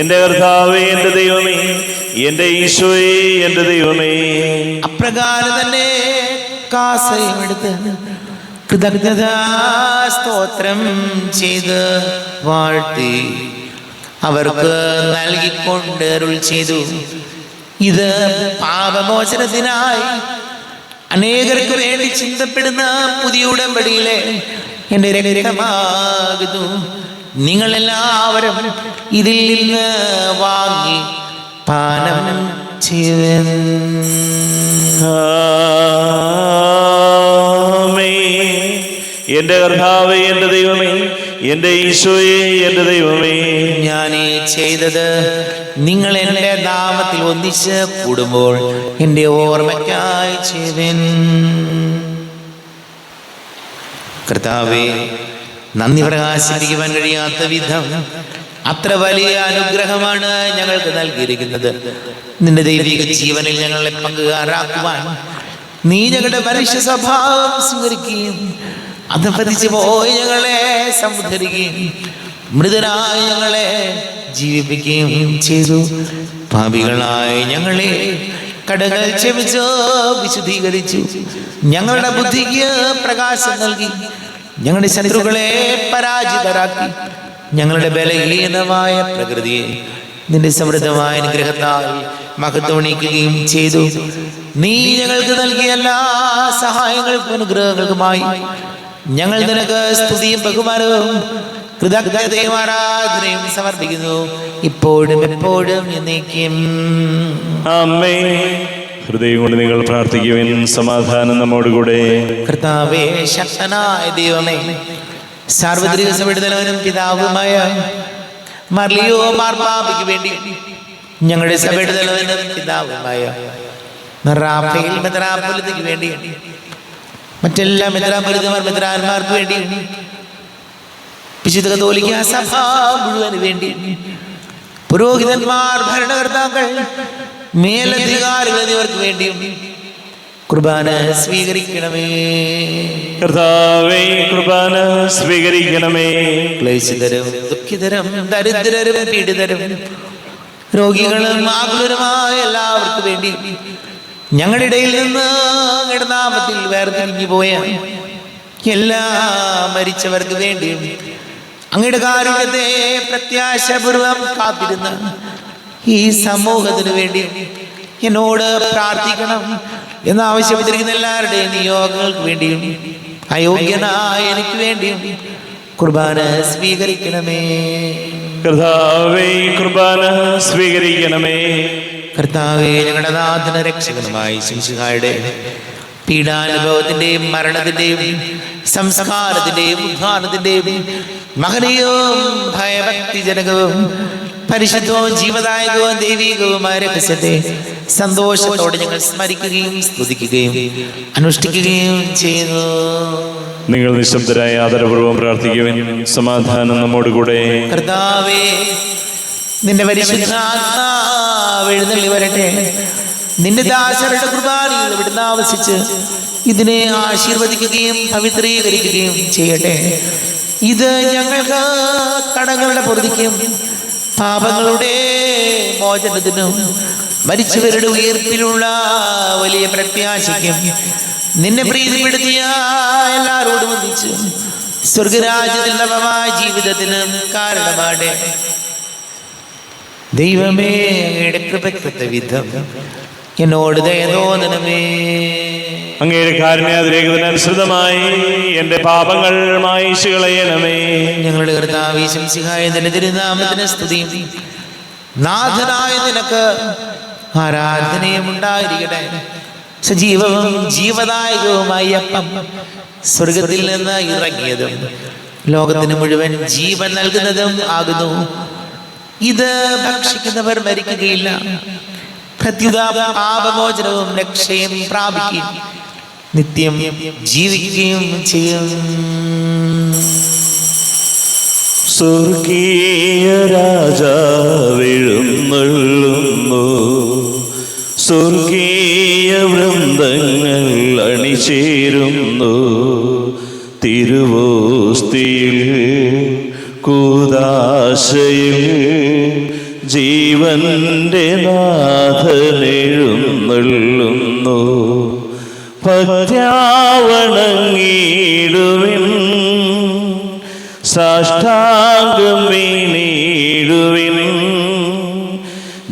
എന്റെ കർത്താവേ, എന്റെ ദൈവമേ, എന്റെ ഈശോയേ, എന്റെ ദൈവമേ. അപ്രകാരം തന്നെ കാസയുമെടുത്ത് കൃതജ്ഞതാ സ്തോത്രം ചെയ്ത് വാഴ്ത്തി അവർക്ക് നൽകിക്കൊണ്ട് അരുൾ ചെയ്തു, ഇത് പാപമോചനത്തിനായി അനേകർക്ക് വേണ്ടി ചിന്തപ്പെടുന്ന പുതിയ ഉടമ്പടിയിലെ എൻ്റെ രക്തമാകുന്നു. നിങ്ങളെല്ലാവരും ഇതിൽ നിന്ന് വാങ്ങി പാനം ചെയ്യുവിൻ. എന്റെ കർത്താവേ, എന്റെ ദൈവമേ, എന്റെ ഈശോയേ, എന്റെ ദൈവമേ. ഞാൻ ഈ ചെയ്തത് നിങ്ങൾ എൻ്റെ നാമത്തിൽ ഒന്നിച്ച് കൂടുമ്പോൾ എൻ്റെ ഓർമ്മയ്ക്കായി ചെയ്യുവിൻ. കർത്താവേ, നന്ദി പ്രകാശിപ്പിക്കുവാൻ കഴിയാത്ത വിധം അത്ര വലിയ അനുഗ്രഹമാണ് ഞങ്ങൾക്ക് നൽകിയിരിക്കുന്നത്. നിന്റെ ദൈവിക ജീവനിൽ ഞങ്ങളെ പങ്കുകാരാക്കുവാൻ നീ ഞങ്ങളുടെ മനുഷ്യ സ്വഭാവം സ്വീകരിക്കുകയും അധപതിച്ചു പോയി ഞങ്ങളെ സമുദ്ധരിക്കുകയും മൃതരായ ഞങ്ങളെ ജീവിപ്പിക്കുകയും ചെയ്തു. പാപികളായ ഞങ്ങളെ കടകൾ ക്ഷമിച്ചു വിശുദ്ധീകരിച്ചു. ഞങ്ങളുടെ ബുദ്ധിക്ക് പ്രകാശം നൽകി ഞങ്ങളുടെ ശത്രുക്കളെ പരാജിതരാക്കി. ഞങ്ങളുടെ ബലഹീനമായ പ്രകൃതിയെ നിന്റെ സമൃദ്ധമായ അനുഗ്രഹത്താൽ മഹത്വണിക്കുകയും ചെയ്തു. നീ ഞങ്ങൾക്ക് നൽകിയ എല്ലാ സഹായങ്ങൾക്കും അനുഗ്രഹങ്ങൾക്കുമായി ഞങ്ങൾ നിനക്ക് സ്തുതിയും ബഹുമാനവും കൃതജ്ഞതയും ആരാധനയും സമർപ്പിക്കുന്നു, ഇപ്പോഴും എപ്പോഴും എന്നേക്കും. ആമേൻ. ഹൃദയം കൊണ്ട് നിങ്ങൾ പ്രാർത്ഥിക്കുവിൻ. സമാധാനം നമ്മോടുകൂടെ. കർത്താവേ, ശക്തനായ ദൈവമേ, സാർവത്രിക സഭയുടെ പിതാവുമായ മർലിയോ മാർപ്പാപ്പയ്ക്ക് വേണ്ടി ഞങ്ങളുടെ സഭയുടെ തലവനും പിതാവുമായ റാഫേൽ മെത്രാപ്പൊലീത്തയ്ക്ക് വേണ്ടി മറ്റെല്ലാ മെത്രാപ്പൊലീത്തമാർ മെത്രാന്മാർക്ക് വേണ്ടി വിശുദ്ധ കത്തോലിക്ക സഭ മുഴുവന് വേണ്ടി, പുരോഹിതന്മാർ, ഭരണകർത്താക്കൾ, മേലധികാരികൾ എന്നിവർക്ക് വേണ്ടിയും കുർബാന സ്വീകരിക്കണമേ. കർത്താവേ, കുർബാന സ്വീകരിക്കണമേ. ക്ലേശിതരും ദുഃഖിതരും ദരിദ്രരും പീഡിതരും രോഗികളും ആകുലരുമായ എല്ലാവർക്കും വേണ്ടി, ഞങ്ങളുടെ ഇടയിൽ നിന്ന് അങ്ങയുടെ നാമത്തിൽ വേർതിരിഞ്ഞു പോയ എല്ലാ മരിച്ചവർക്ക് വേണ്ടിയും, അങ്ങയുടെ കാരുണ്യത്തെ പ്രത്യാശപൂർവം കാത്തിരുന്ന ഈ സമൂഹത്തിന് വേണ്ടി എന്നോട് പ്രാർത്ഥിക്കണം എന്നാവശ്യപ്പെട്ടിരിക്കുന്ന എല്ലാവരുടെയും നിയോഗങ്ങൾക്ക് വേണ്ടിയും, അയോഗ്യനായ എനിക്ക് വേണ്ടിയും കുർബാന സ്വീകരിക്കണമേ. കർത്താവേ, കുർബാന സ്വീകരിക്കണമേ. കർത്താവേ, ഞങ്ങളുടെ നാഥന രക്ഷകനുമായി ശിംശിഹായുടെ പീഡാനുഭവത്തിന്റെയും മരണത്തിന്റെയും സംസ്കാരത്തിന്റെയും ഉദ്ധാനത്തിന്റെയും മഹനീയവും ഭയഭക്തിജനകവും പരിശുദ്ധവും ജീവദായകവും ദൈവികവുമായ രഹസ്യത്തെ സന്തോഷത്തോടെ ഞങ്ങൾ സ്മരിക്കുകയും സ്തുതിക്കുകയും അനുഷ്ഠിക്കുകയും ചെയ്യുന്നു. നിങ്ങൾ നിശബ്ദരായ ആദരപൂർവ്വം പ്രാർത്ഥിക്കുവാൻ. സമാധാനം നമ്മോടുകൂടെ. കർത്താവേ, നിന്റെ പരിശുദ്ധാത്മാവ് എഴുന്നള്ളി വരട്ടെ. നിന്റെ ദാസരുടെ കുർബാനയിൽ ഇവിടുന്ന് ആവസിച്ച് ഇതിനെ ആശീർവദിക്കുകയും പവിത്രീകരിക്കുകയും ചെയ്യട്ടെ. ഇത് ഞങ്ങൾക്ക് കടങ്ങളുടെ പൊറുതിക്കും പാപങ്ങളുടെ മോചനത്തിനും മരിച്ചവരുടെ ഉയർപ്പിലുള്ള വലിയ പ്രത്യാശയ്ക്കും നിന്നെ പ്രീതിപ്പെടുത്തിയ എല്ലാവരോടും ഒന്നിച്ച് സ്വർഗരാജ്യത്തിൽ നവമായ ജീവിതത്തിന് കാരണമാണ്. ദൈവമേ, അങ്ങയുടെ കൃപയ്ക്കൊത്ത വിധം എന്നോട് ദയ തോന്നണമേ. അങ്ങയുടെ കാരുണ്യാതിരേകത്തിനനുസൃതമായി എന്റെ പാപങ്ങൾ മായിച്ചു കളയണമേ. ഞങ്ങളുടെ കർത്താവേ ശംസിഹായ നിന്റെ തിരുനാമത്തിന് സ്തുതിയും നാഥനായ നിനക്ക് ആരാധനയും ഉണ്ടായിരിക്കട്ടെ. സജീവവും ജീവദായകവുമായി അപ്പം സ്വർഗത്തിൽ നിന്ന് ഇറങ്ങിയതും ലോകത്തിന് മുഴുവൻ ജീവൻ നൽകുന്നതും ആകുന്നു. ഇത് ഭക്ഷിക്കുന്നവർ മരിക്കുകയില്ല, പ്രത്യുത പാപമോചനവും രക്ഷയും പ്രാപിക്കുകയും നിത്യം ജീവിക്കുകയും ചെയ്യും. സ്വർഗീയ രാജാവെഴുന്നള്ളുന്നു, സ്വർഗീയ വൃന്ദങ്ങൾ അണിചേരുന്നു. തിരുവോസ്തിയിൽ കൂദാശയിൽ ജീവന്റെ നാഥനെഴുന്നള്ളുന്നു. ഭക്ത്യാവണങ്ങിടുവിൻ, സാഷ്ടാംഗം വീണിടുവിൻ.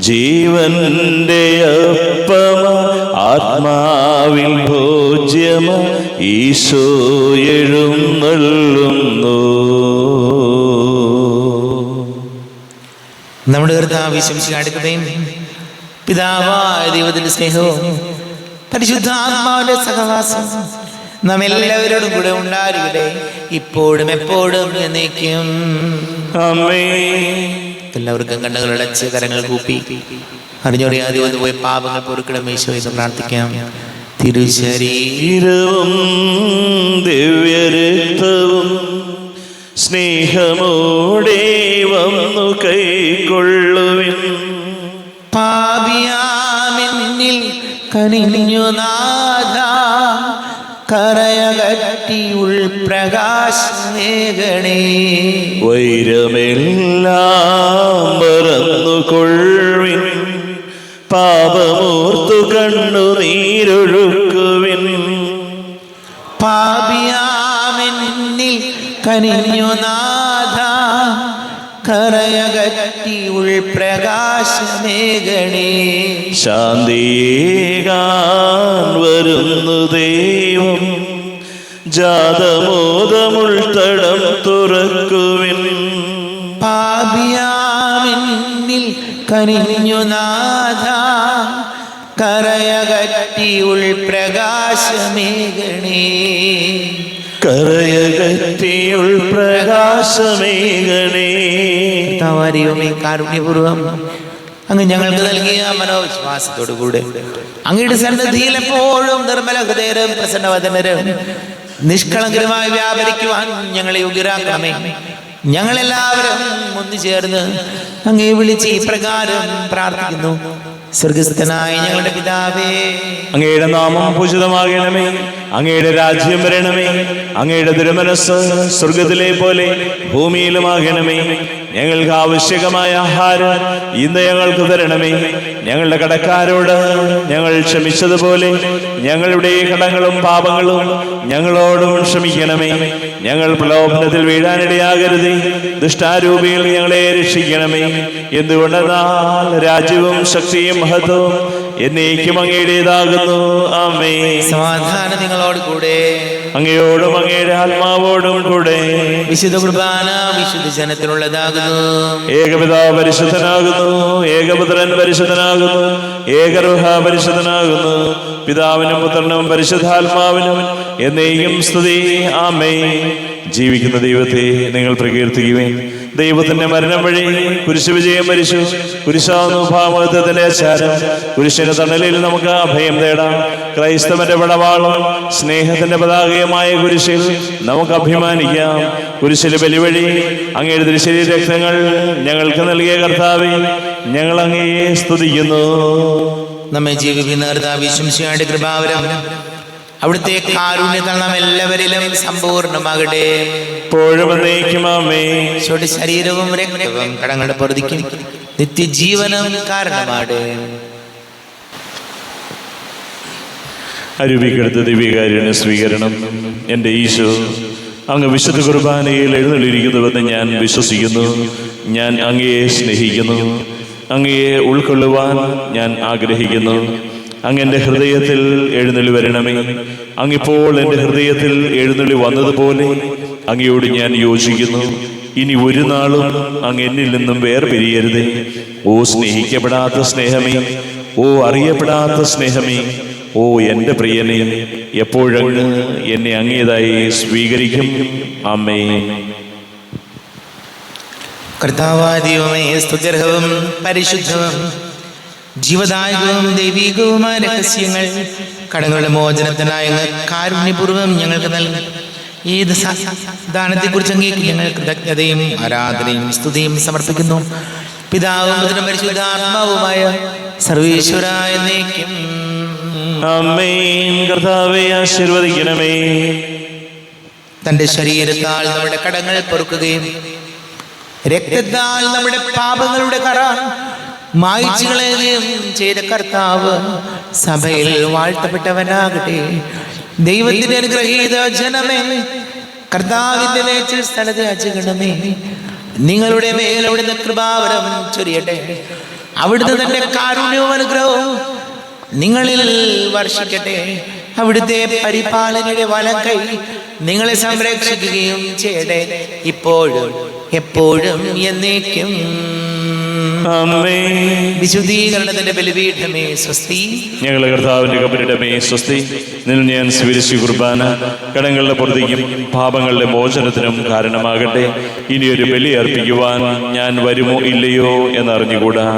ജീവന്റെ അപ്പമ ആത്മാവിൽ ഭോജ്യമ ഈശോ എഴുന്നള്ളുന്നു. നമ്മുടെ കർത്താവേ ശംസിഹായുടെ കൃപയും പിതാവായ ദൈവത്തിന്റെ സ്നേഹവും പരിശുദ്ധാത്മാവിന്റെ സഹവാസം നാം എല്ലാവരോടും കൂടെ ഉണ്ടായിരിക്കട്ടെ, ഇപ്പോഴും എപ്പോഴും എന്നേക്കും. ആമേൻ. എല്ലാവർക്കും കണ്ണുകളടച്ച് കരങ്ങൾ കൂപ്പി അറിഞ്ഞറിയാതെ വന്നു പോയ പാപങ്ങൾ പൊറുക്കണമേ ഈശോ എന്ന് പ്രാർത്ഥിക്കാം. തിരുശരീരവും ദിവ്യരക്തവും സ്നേഹമോടെ വന്നു കൈക്കൊള്ളുവിൻ. പാപിയാമെന്നിൽ കനിഞ്ഞു നാഥ, കരയകറ്റി ഉൾപ്രകാശമേകണേ. വൈരമെല്ലാം മറന്നുകൊള്ളുവിൻ, പാപമോർത്തു കണ്ണുനീരൊഴുക്കുവിൻ. പാപിയാമെന്നിൽ കനിഞ്ഞു നാഥ, കരയകറ്റി ഉൾപ്രകാശമേകണേ. ശാന്തിയേകാൻ വരുന്നു ദൈവം, ജാതമോദമുൾത്തടം തുറക്കുവിൻ. പാപിയാമെന്നിൽ കനിഞ്ഞു നാഥ, കരയകറ്റി ഉൾപ്രകാശമേകണേ. കരയകറ്റി ഉൾപ്രകാശമേകണേ. ദൈവമേ, കാരുണ്യപൂർവം അങ്ങ് ഞങ്ങൾക്ക് നൽകിയ മനോവിശ്വാസത്തോടുകൂടെ അങ്ങയുടെ സന്നിധിയിൽ എപ്പോഴും നിർമ്മല ഹൃദയരും പ്രസന്നവദനരും നിഷ്കളങ്കരുമായി വ്യാപരിക്കുവാൻ ഞങ്ങളെ യോഗ്യരാക്കണമേ. ഞങ്ങളെല്ലാവരും ഒന്നുചേർന്ന് അങ്ങേ വിളിച്ച് ഇപ്രകാരം പ്രാർത്ഥിക്കുന്നു. സ്വർഗസ്ഥനായ ഞങ്ങളുടെ പിതാവേ, അങ്ങയുടെ നാമം പൂജിതമാകണമേ, അങ്ങയുടെ രാജ്യം വരണമേ, അങ്ങയുടെ തിരുമനസ് സ്വർഗത്തിലെ പോലെ ഭൂമിയിലുമാകണമേ. ഞങ്ങൾക്ക് ആവശ്യകമായ ആഹാരം ഇന്ന് ഞങ്ങൾക്ക് തരണമേ. ഞങ്ങളുടെ കടക്കാരോട് ഞങ്ങൾ ക്ഷമിച്ചതുപോലെ ഞങ്ങളുടെ കടങ്ങളും പാപങ്ങളും ഞങ്ങളോടും ക്ഷമിക്കണമേ. ഞങ്ങൾ പ്രലോഭനത്തിൽ വീഴാനിടയാകരുതേ, ദുഷ്ടാരൂപിയിൽ ഞങ്ങളെ രക്ഷിക്കണമേ. എന്തുകൊണ്ടെന്നാൽ രാജ്യവും ശക്തിയും മഹത്വവും എന്നേക്കും അങ്ങയുടേതാകുന്നു. ആമേൻ. സമാധാനം നിങ്ങളോട് കൂടെ, അങ്ങയോടും അങ്ങയുടെ ആത്മാവോടും കൂടെ. വിശുദ്ധ കുർബാന വിശുദ്ധ ജനത്തിനുള്ളതാകുന്നു. ഏകപിതാവ് പരിശുദ്ധനാകുന്നു, ഏകപുത്രൻ പരിശുദ്ധനാകുന്നു, ഏകരൂഹ പരിശുദ്ധനാകുന്നു. പിതാവിനും പുത്രനും പരിശുദ്ധാത്മാവിനും എന്നേക്കും സ്തുതി. ആമേൻ. ജീവിക്കുന്ന ദൈവത്തെ നിങ്ങൾ പ്രകീർത്തിക്കുവേൻ. ദൈവത്തിന്റെ മരണം വഴി കുരിശ് വിജയം മരിച്ചു. കുരിശാന്നു ഭാവത്തിന്റെ ആചാരം. കുരിശിന്റെ തണലിൽ നമുക്ക് അഭയം തേടാം. ക്രൈസ്തവന്റെ പടവാളും സ്നേഹത്തിന്റെ പതാകയുമായ കുരിശിൽ നമുക്ക് അഭിമാനിക്കാം. കുരിശിലെ ബലിവഴി അങ്ങയുടെ തിരുശരീര രക്തങ്ങൾ ഞങ്ങൾക്ക് നൽകിയ കർത്താവേ, ഞങ്ങൾ അങ്ങയെ സ്തുതിക്കുന്നു. നമ്മെ ജീവിക്കുന്ന കർത്താവ് ശംസിയായുടെ കൃപാവരം അവിടുത്തെ കാരുണ്യത്താൽ നാം എല്ലാവരിലും സമ്പൂർണ്ണമാകട്ടെ. എപ്പോഴും എന്നേക്കും ആമേൻ. ശരീരവും രക്തവും കടങ്ങളുടെ പൊറുതിക്കും നിത്യജീവനം കാരണമാകട്ടെ. അരുവിക്കെടുത്ത ദിവ്യകാരുണ്യ സ്വീകരണം. എൻ്റെ ഈശോ, അങ്ങ് വിശുദ്ധ കുർബാനയിൽ എഴുന്നള്ളിയിരിക്കുന്നുവെന്ന് ഞാൻ വിശ്വസിക്കുന്നു. ഞാൻ അങ്ങയെ സ്നേഹിക്കുന്നു. അങ്ങയെ ഉൾക്കൊള്ളുവാൻ ഞാൻ ആഗ്രഹിക്കുന്നു. അങ്ങ് എൻ്റെ ഹൃദയത്തിൽ എഴുന്നള്ളി വരണമേ. അങ്ങിപ്പോൾ എൻ്റെ ഹൃദയത്തിൽ എഴുന്നള്ളി വന്നതുപോലെ അങ്ങയോട് ഞാൻ യോജിക്കുന്നു. ഇനി ഒരു നാളും അങ്ങ് എന്നിൽ നിന്നും വേർപിരിയരുതേ. ഓ സ്നേഹിക്കപ്പെടാത്ത സ്നേഹമേ, ഓ അറിയപ്പെടാത്ത സ്നേഹമേ, ഓ എൻ്റെ പ്രിയനെ, എപ്പോഴങ്ങ് എന്നെ അങ്ങേതായി സ്വീകരിക്കും. ആമേൻ. കർത്താവായ ദൈവമേ, സ്തുത്യർഹവും പരിശുദ്ധവും ജീവദായകവും ദൈവികവുമായ രഹസ്യങ്ങൾ കടങ്ങളുടെ മോചനത്തിനായി കാരുണ്യപൂർവ്വം ഞങ്ങൾക്ക് നൽകി. ഈ ദാനത്തെക്കുറിച്ച് അങ്ങേക്ക് ഞങ്ങൾ കൃതജ്ഞതയും ആരാധനയും സ്തുതിയും സമർപ്പിക്കുന്നു. പിതാവും പുത്രനും പരിശുദ്ധാത്മാവുമായ സർവേശ്വരായ എന്നേക്കും ആമേൻ. കർത്താവേ, ആശീർവദിക്കണമേ. തന്റെ ശരീരത്താൽ നമ്മുടെ കടങ്ങൾ പൊറുക്കുകയും രക്തത്താൽ നമ്മുടെ പാപങ്ങളുടെ കറ മായ്ച്ചു കളയുകയും ചെയ്ത കർത്താവ് സഭയിൽ വാഴ്ത്തപ്പെട്ടവനാകട്ടെ. ദൈവത്തിന്റെ അനുഗ്രഹീത ജനമേ, കർത്താവിന്റെ മേച്ചിൽ സ്ഥലത്ത് അജഗണമേ, നിങ്ങളുടെ മേൽ അവിടുന്ന് കൃപാവരം ചൊരിയട്ടെ. അവിടുന്ന് തന്റെ കാരുണ്യവും അനുഗ്രഹവും നിങ്ങളിൽ വർഷിക്കട്ടെ. അവിടുത്തെ പരിപാലനയുടെ വലം കൈ നിങ്ങളെ സംരക്ഷിക്കുകയും ചെയ്യട്ടെ, ഇപ്പോഴും എപ്പോഴും എന്നേക്കും. വിശുദ്ധീകരണത്തിന്റെ ബലിപീഠമേ സ്വസ്തി. ഞങ്ങളുടെ കർത്താവിന്റെ കബരിടമേ സ്വസ്തി. നിന്നിൽ ഞാൻ സ്വീകരിച്ച കുർബാന കടങ്ങളുടെ പൊറുതിക്കും പാപങ്ങളുടെ മോചനത്തിനും കാരണമാകട്ടെ. ഇനിയൊരു ബലി അർപ്പിക്കുവാൻ ഞാൻ വരുമോ ഇല്ലയോ എന്നറിഞ്ഞുകൂടാ.